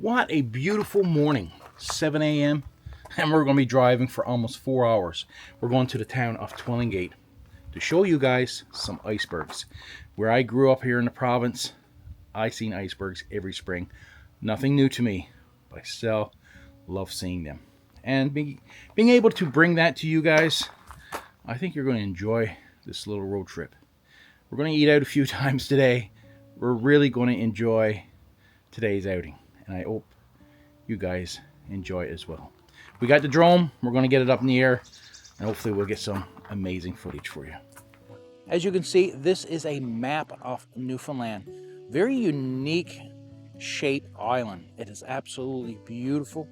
What a beautiful morning. 7 a.m. and we're going to be driving for almost 4 hours. We're going to the town of Twillingate to show you guys some icebergs. Where I grew up here in the province, I seen icebergs every spring. Nothing new to me, but I still love seeing them. And being able to bring that to you guys, I think you're going to enjoy this little road trip. We're going to eat out a few times today. We're really going to enjoy today's outing, and I hope you guys enjoy it as well. We got the drone. We're going to get it up in the air, and hopefully we'll get some amazing footage for you. As you can see, this is a map of Newfoundland. Very unique shaped island. It is absolutely beautiful.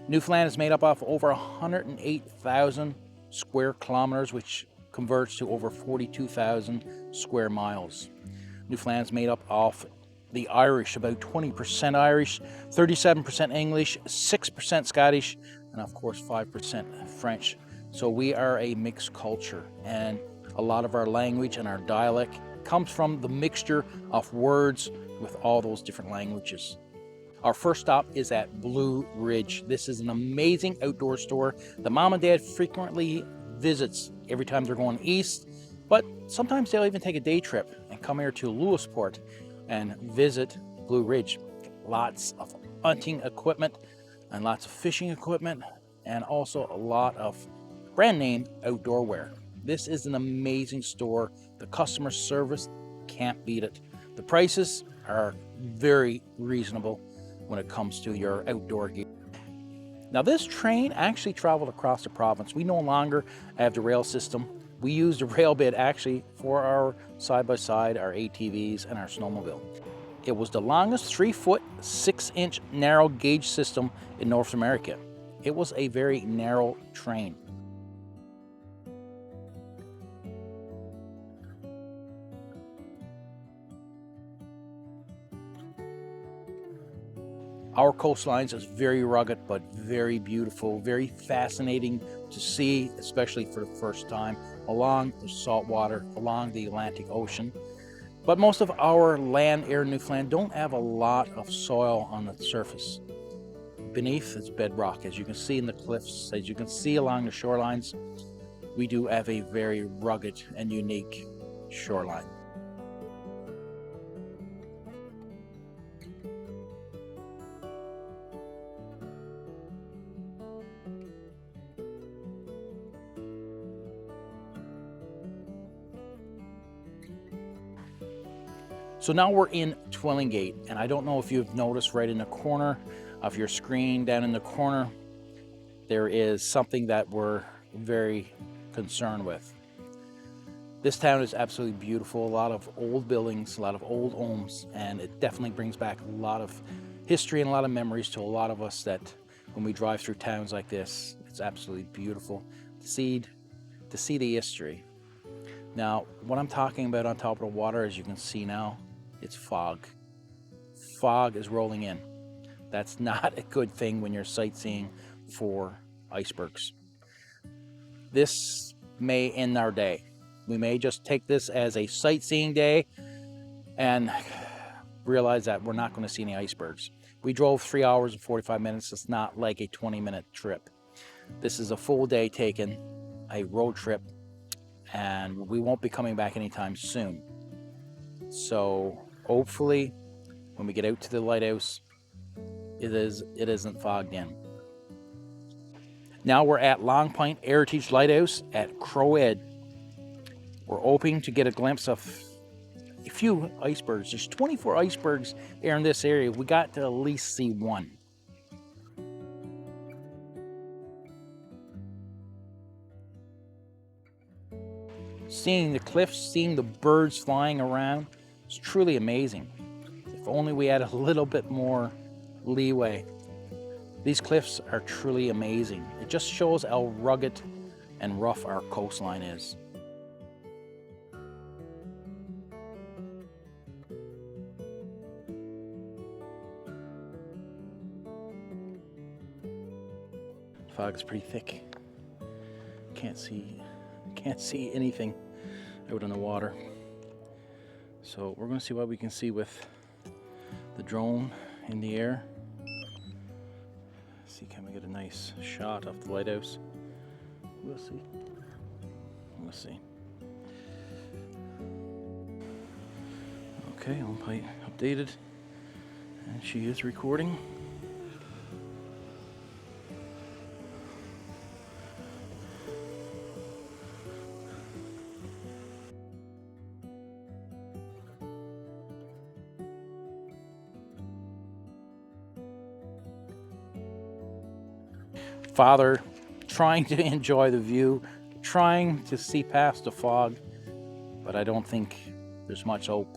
Newfoundland is made up of over 108,000 square kilometers, which converts to over 42,000 square miles. Newfoundland is made up of the Irish, about 20% Irish, 37% English, 6% Scottish, and of course 5% French. So we are a mixed culture, and a lot of our language and our dialect comes from the mixture of words with all those different languages. Our first stop is at Blue Ridge. This is an amazing outdoor store that Mom and Dad frequently visits every time they're going east, but sometimes they'll even take a day trip and come here to Lewisport and visit Blue Ridge. Lots of hunting equipment and lots of fishing equipment, and also a lot of brand name outdoor wear. This is an amazing store. The customer service can't beat it. The prices are very reasonable when it comes to your outdoor gear. Now, this train actually traveled across the province. We no longer have the rail system. We use the rail bed actually for our side-by-side, our ATVs, and our snowmobile. It was the longest 3-foot, 6-inch narrow gauge system in North America. It was a very narrow train. Our coastlines is very rugged, but very beautiful, very fascinating to see, especially for the first time, along the salt water, along the Atlantic Ocean. But most of our land here in Newfoundland don't have a lot of soil on the surface. Beneath is bedrock, as you can see in the cliffs, as you can see along the shorelines. We do have a very rugged and unique shoreline. So now we're in Twillingate, and I don't know if you've noticed right in the corner of your screen, down in the corner, there is something that we're very concerned with. This town is absolutely beautiful, a lot of old buildings, a lot of old homes, and it definitely brings back a lot of history and a lot of memories to a lot of us that when we drive through towns like this, it's absolutely beautiful to see the history. Now, what I'm talking about on top of the water, as you can see now, it's fog. Fog is rolling in. That's not a good thing when you're sightseeing for icebergs. This may end our day. We may just take this as a sightseeing day and realize that we're not going to see any icebergs. We drove 3 hours and 45 minutes. It's not like a 20-minute trip. This is a full day taken, a road trip, and we won't be coming back anytime soon. So hopefully when we get out to the lighthouse, it isn't fogged in. Now we're at Long Point Heritage Lighthouse at Crowhead. We're hoping to get a glimpse of a few icebergs. There's 24 icebergs here in this area. We got to at least see one. Seeing the cliffs, seeing the birds flying around, it's truly amazing. If only we had a little bit more leeway. These cliffs are truly amazing. It just shows how rugged and rough our coastline is. The fog is pretty thick. Can't see anything out in the water. So we're going to see what we can see with the drone in the air. see, can we get a nice shot of the lighthouse? We'll see. We'll see. Okay, home plate updated, and she is recording. Father trying to enjoy the view, trying to see past the fog, but I don't think there's much hope.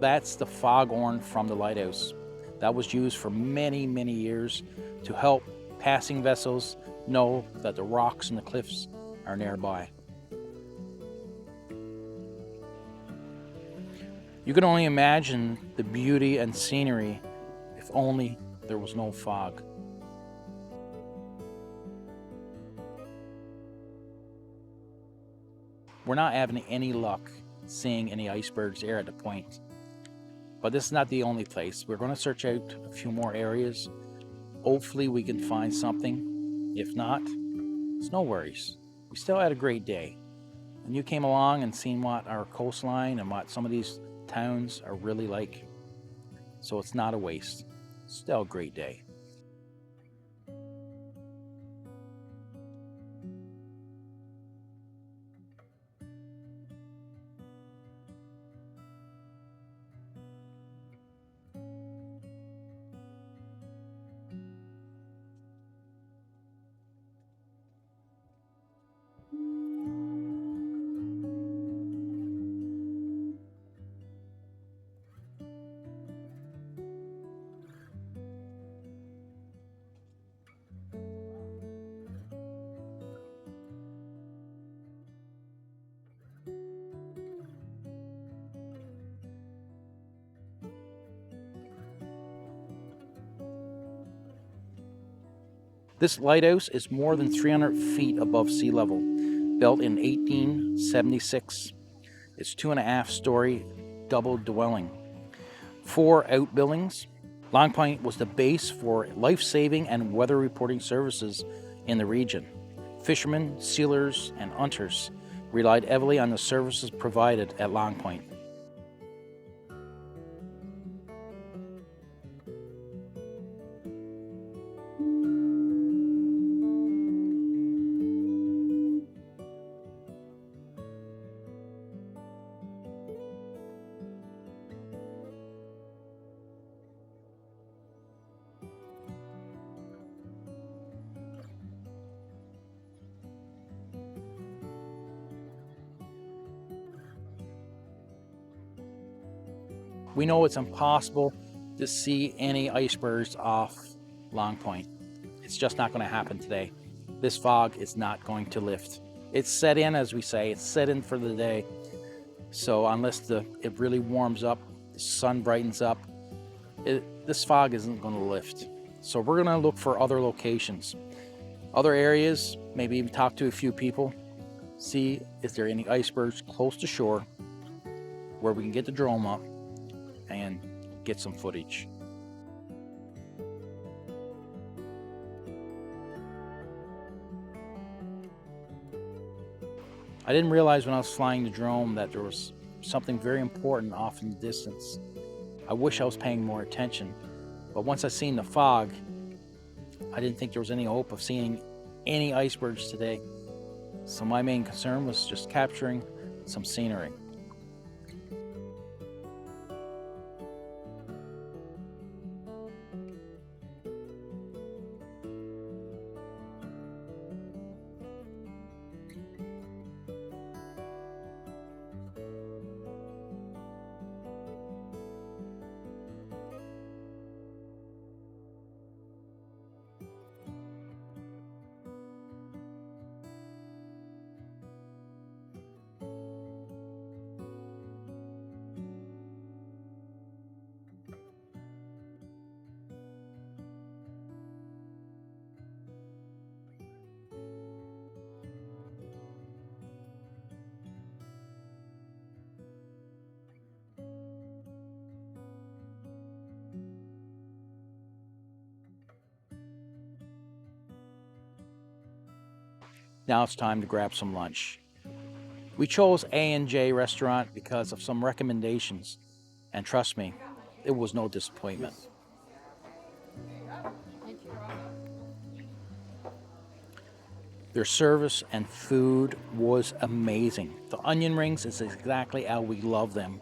That's the foghorn from the lighthouse. That was used for many, many years to help passing vessels know that the rocks and the cliffs are nearby. You can only imagine the beauty and scenery if only there was no fog. We're not having any luck seeing any icebergs here at the point. But this is not the only place. We're going to search out a few more areas. Hopefully we can find something. If not, it's no worries. We still had a great day. And you came along and seen what our coastline and what some of these towns are really like. So it's not a waste. Still a great day. This lighthouse is more than 300 feet above sea level, built in 1876. It's 2.5-story double dwelling, 4 outbuildings. Long Point was the base for life-saving and weather reporting services in the region. Fishermen, sealers, and hunters relied heavily on the services provided at Long Point. We know it's impossible to see any icebergs off Long Point. It's just not going to happen today. This fog is not going to lift. It's set in, as we say, it's set in for the day. So unless it really warms up, the sun brightens up, this fog isn't going to lift. So we're going to look for other locations, other areas, maybe even talk to a few people, see is there any icebergs close to shore where we can get the drone up and get some footage. I didn't realize when I was flying the drone that there was something very important off in the distance. I wish I was paying more attention, but once I seen the fog, I didn't think there was any hope of seeing any icebergs today. So my main concern was just capturing some scenery. Now it's time to grab some lunch. We chose A&J restaurant because of some recommendations, and trust me, it was no disappointment. Their service and food was amazing. The onion rings is exactly how we love them.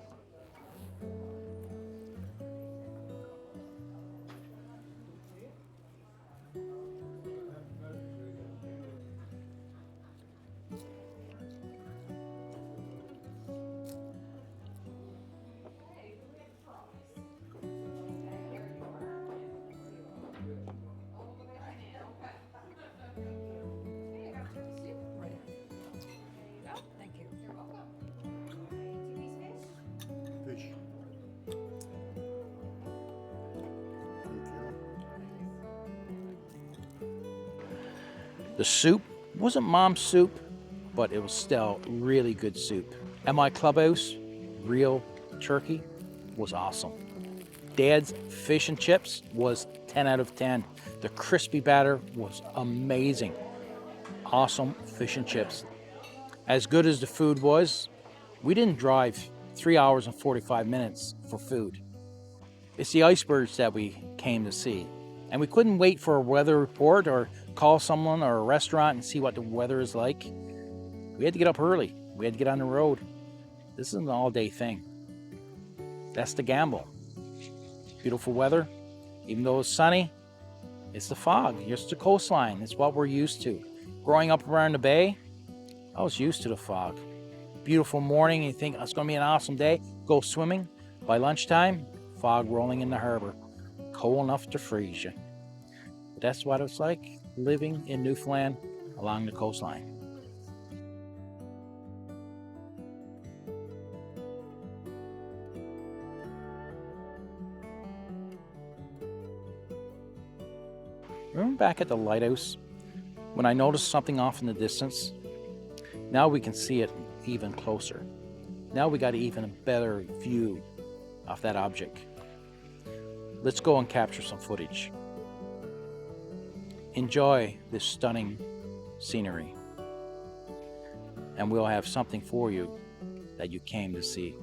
The soup wasn't mom's soup, but it was still really good soup. At my clubhouse, real turkey was awesome. Dad's fish and chips was 10 out of 10. The crispy batter was amazing. Awesome fish and chips. As good as the food was, we didn't drive 3 hours and 45 minutes for food. It's the icebergs that we came to see. And we couldn't wait for a weather report or call someone or a restaurant and see what the weather is like. We had to get up early. We had to get on the road. This is an all-day thing. That's the gamble. Beautiful weather. Even though it's sunny, it's the fog. It's the coastline. It's what we're used to. Growing up around the bay, I was used to the fog. Beautiful morning, you think it's going to be an awesome day. Go swimming. By lunchtime, fog rolling in the harbor. Cold enough to freeze you. But that's what it's like living in Newfoundland along the coastline. Remember back at the Lighthouse when I noticed something off in the distance? Now we can see it even closer. Now we got even a better view of that object. Let's go and capture some footage. Enjoy this stunning scenery. And we'll have something for you that you came to see.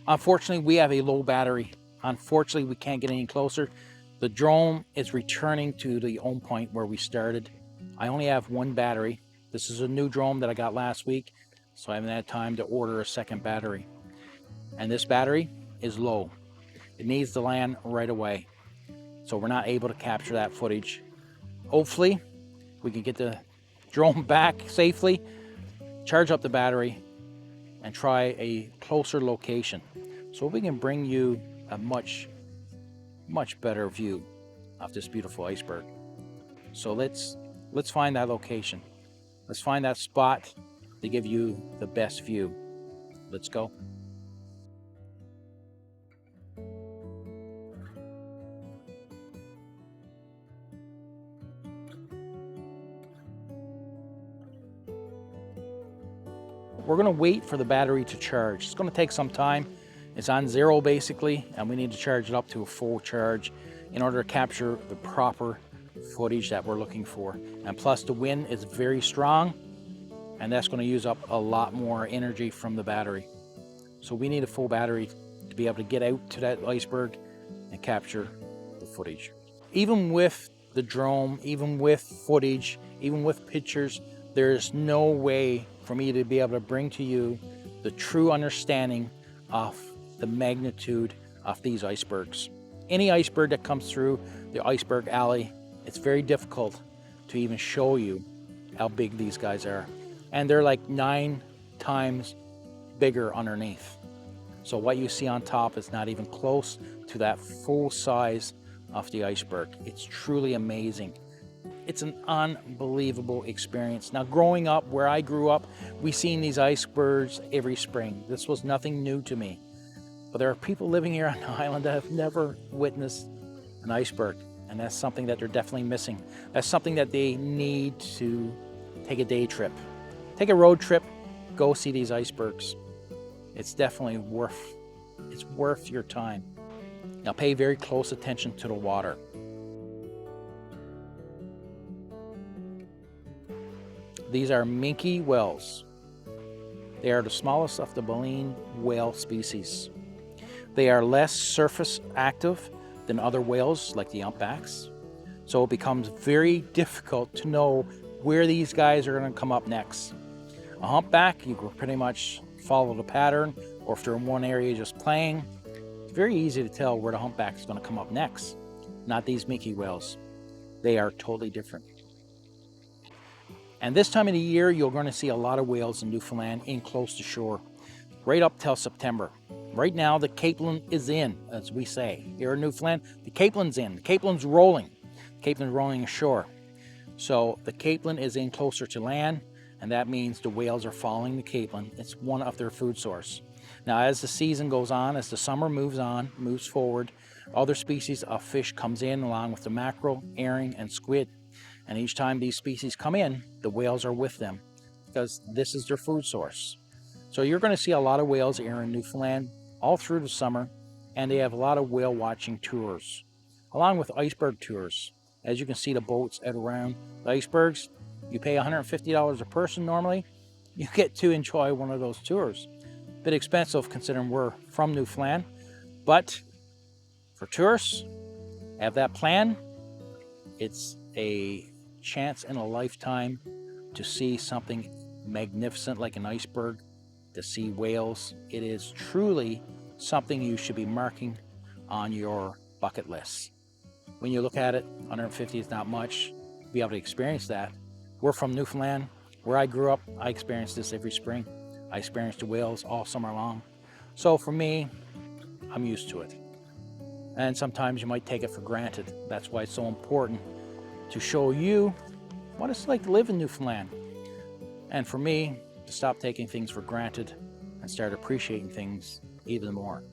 Unfortunately, we have a low battery. Unfortunately, we can't get any closer. The drone is returning to the home point where we started. I only have one battery. This is a new drone that I got last week, so I haven't had time to order a second battery. And this battery is low. It needs to land right away. So we're not able to capture that footage. Hopefully, we can get the drone back safely, charge up the battery, and try a closer location so we can bring you a much better view of this beautiful iceberg. So let's find that location. Let's find that spot to give you the best view. Let's go. We're going to wait for the battery to charge. It's going to take some time. It's on zero basically, and we need to charge it up to a full charge in order to capture the proper footage that we're looking for. And plus the wind is very strong, and that's going to use up a lot more energy from the battery. So we need a full battery to be able to get out to that iceberg and capture the footage. Even with the drone, even with footage, even with pictures, there's no way for me to be able to bring to you the true understanding of the magnitude of these icebergs. Any iceberg that comes through the Iceberg Alley, it's very difficult to even show you how big these guys are. And they're like 9 times bigger underneath. So what you see on top is not even close to that full size of the iceberg. It's truly amazing. It's an unbelievable experience. Now, growing up where I grew up, we seen these icebergs every spring. This was nothing new to me. But there are people living here on the island that have never witnessed an iceberg. And that's something that they're definitely missing. That's something that they need to take a day trip. Take a road trip, go see these icebergs. It's definitely worth your time. Now pay very close attention to the water. These are minke whales. They are the smallest of the baleen whale species. They are less surface active than other whales like the humpbacks. So it becomes very difficult to know where these guys are going to come up next. A humpback, you can pretty much follow the pattern, or if they're in one area just playing, it's very easy to tell where the humpback is going to come up next. Not these minke whales. They are totally different. And this time of the year, you're going to see a lot of whales in Newfoundland in close to shore, right up till September. Right now, the capelin is in, as we say. Here in Newfoundland, the capelin's in. The capelin's rolling. The capelin's rolling ashore. So the capelin is in closer to land, and that means the whales are following the capelin. It's one of their food source. Now, as the season goes on, as the summer moves forward, other species of fish comes in along with the mackerel, herring, and squid. And each time these species come in, the whales are with them because this is their food source. So you're going to see a lot of whales here in Newfoundland all through the summer, and they have a lot of whale watching tours, along with iceberg tours. As you can see the boats out around the icebergs, you pay $150 a person normally. You get to enjoy one of those tours. A bit expensive considering we're from Newfoundland, but for tourists, have that plan. It's a chance in a lifetime to see something magnificent like an iceberg, to see whales. It is truly something you should be marking on your bucket list. When you look at it, 150 is not much to be able to experience that. We're from Newfoundland. Where I grew up, I experienced this every spring. I experienced the whales all summer long. So for me, I'm used to it. And sometimes you might take it for granted. That's why it's so important to show you what it's like to live in Newfoundland. And for me, to stop taking things for granted and start appreciating things even more.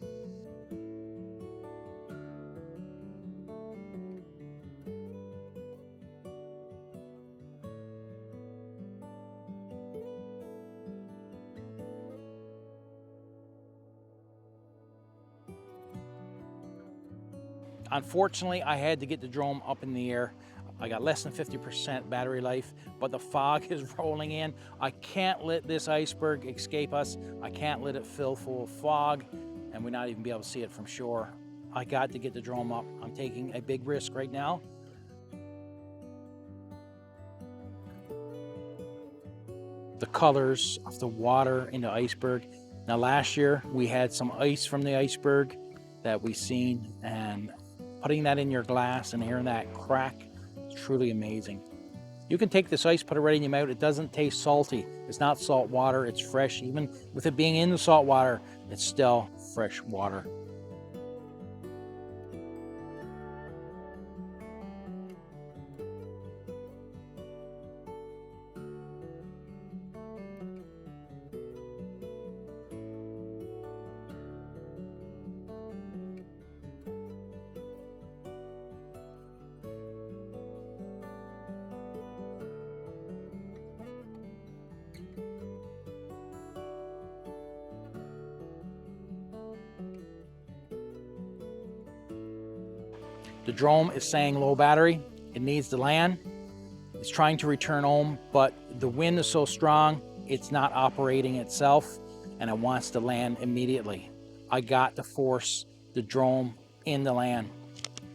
Unfortunately, I had to get the drone up in the air. I got less than 50% battery life, but the fog is rolling in. I can't let this iceberg escape us. I can't let it fill full of fog and we not even be able to see it from shore. I got to get the drone up. I'm taking a big risk right now. The colors of the water in the iceberg. Now last year we had some ice from the iceberg that we seen, and putting that in your glass and hearing that crack, truly amazing. You can take this ice, put it right in your mouth. It doesn't taste salty. It's not salt water, it's fresh. Even with it being in the salt water, it's still fresh water. The drone is saying low battery. It needs to land. It's trying to return home, but the wind is so strong, it's not operating itself, and it wants to land immediately. I got to force the drone in the land.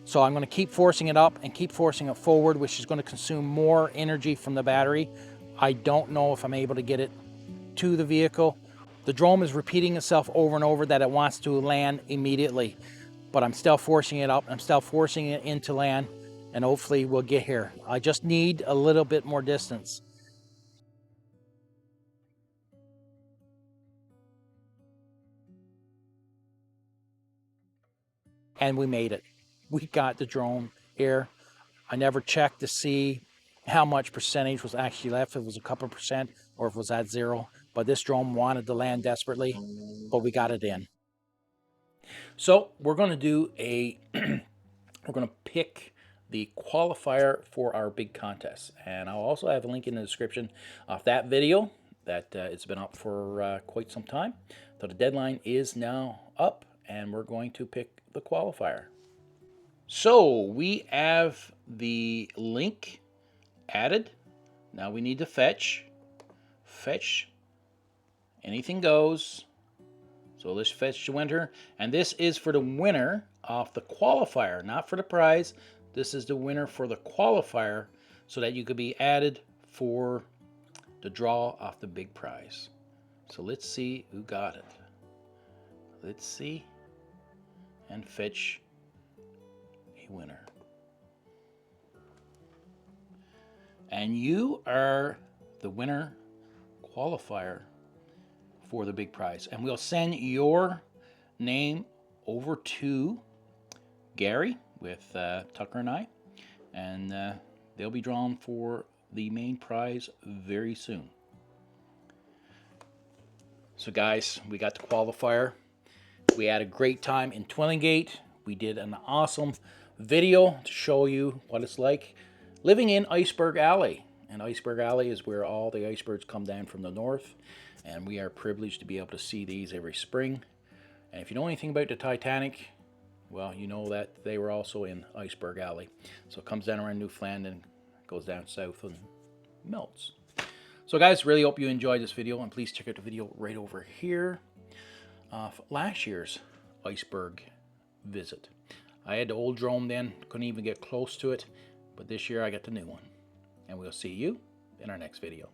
So I'm going to keep forcing it up and keep forcing it forward, which is going to consume more energy from the battery. I don't know if I'm able to get it to the vehicle. The drone is repeating itself over and over that it wants to land immediately. But I'm still forcing it up, I'm still forcing it into land, and hopefully we'll get here. I just need a little bit more distance. and we made it. We got the drone here. I never checked to see how much percentage was actually left, if it was a couple percent or if it was at zero. But this drone wanted to land desperately, but we got it in. So we're going to do a, we're going to pick the qualifier for our big contest. And I'll also have a link in the description of that video that it's been up for quite some time. So the deadline is now up and we're going to pick the qualifier. So we have the link added. Now we need to fetch. Anything goes. So let's fetch the winner. And this is for the winner of the qualifier, not for the prize. This is the winner for the qualifier so that you could be added for the draw of the big prize. So let's see who got it. Let's see and fetch a winner. And you are the winner qualifier for the big prize. And we'll send your name over to Gary with Tucker and I. And they'll be drawn for the main prize very soon. So guys, we got the qualifier. We had a great time in Twillingate. We did an awesome video to show you what it's like living in Iceberg Alley. And Iceberg Alley is where all the icebergs come down from the north. And we are privileged to be able to see these every spring. And if you know anything about the Titanic, well, you know that they were also in Iceberg Alley. So it comes down around Newfoundland and goes down south and melts. So guys, really hope you enjoyed this video, and please check out the video right over here of last year's iceberg visit. I had the old drone then, couldn't even get close to it, but this year I got the new one. And we'll see you in our next video.